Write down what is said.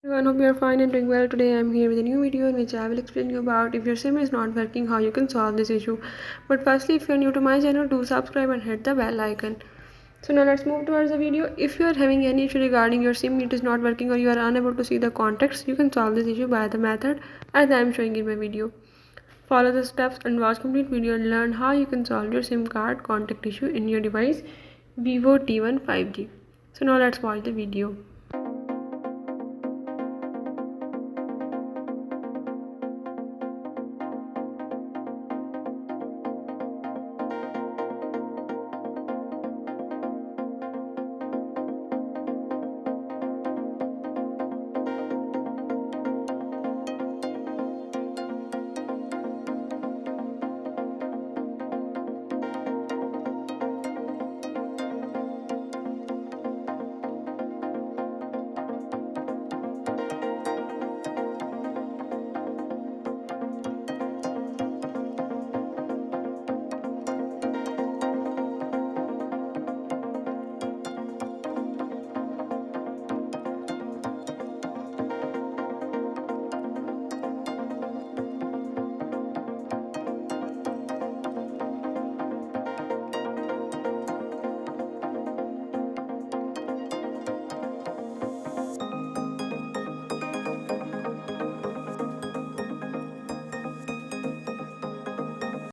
Everyone, hope you are fine and doing well. Today I am here with a new video in which I will explain you about if your SIM is not working, how you can solve this issue. But firstly, if you are new to my channel, do subscribe and hit the bell icon. So now let's move towards the video. If you are having any issue regarding your SIM, it is not working or you are unable to see the contacts, you can solve this issue by the method as I am showing in my video. Follow the steps and watch complete video and learn how you can solve your SIM card contact issue in your device VIVO T1 5G. So now let's watch the video.